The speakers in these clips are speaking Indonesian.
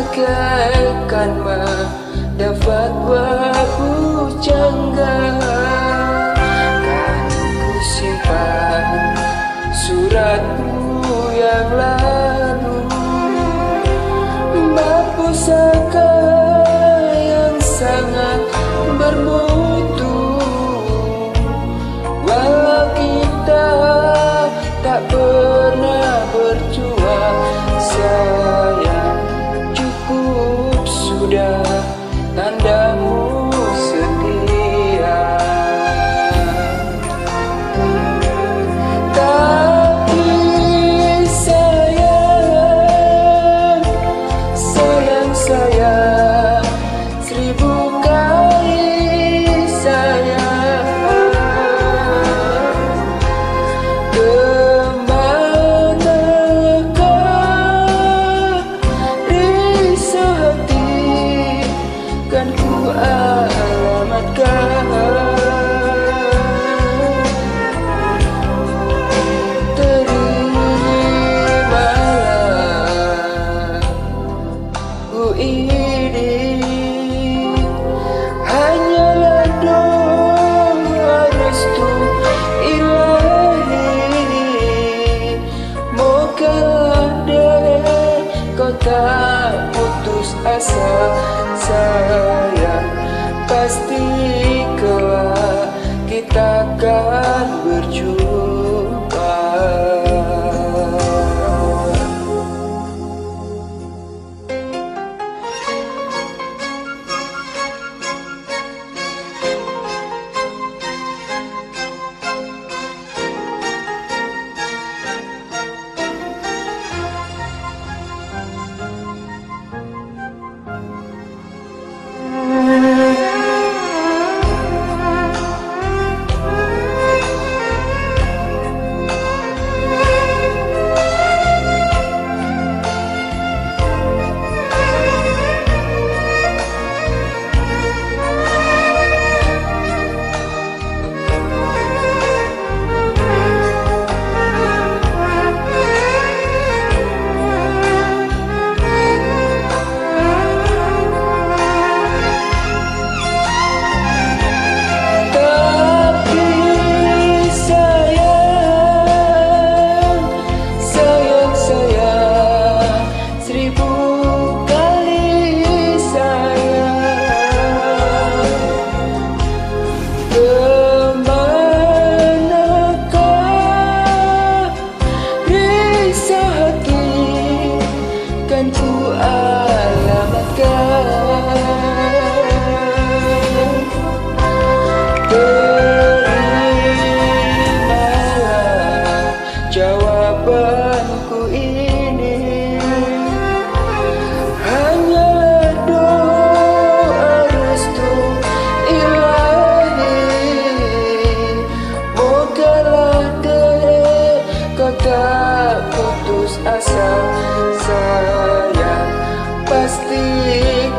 bagaikan mendapat pujangga. Kan ku simpan suratmu yang lalu, pusaka yang sangat bermutu. Walau kita tak pernah berjua, sayang cukup sudah tandamu setia. Tapi sayang, seribu kali sayang, kemanakah risau hati kan ku alamatkan. Terimalah ku ini hanyalah doa restu ilahi. Moga deh kau tak putus asa, sayang pasti kelak kita akan berjumpa. Kan ku alamatkan. Terimalah jawabanku ini, hanyalah doa restu ilahi. Mogalah deh kau tak putus asa, sayang pasti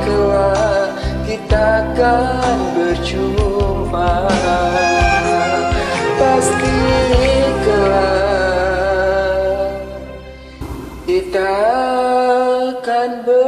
kelak kita akan berjumpa. Pasti kelak kita akan berjumpa.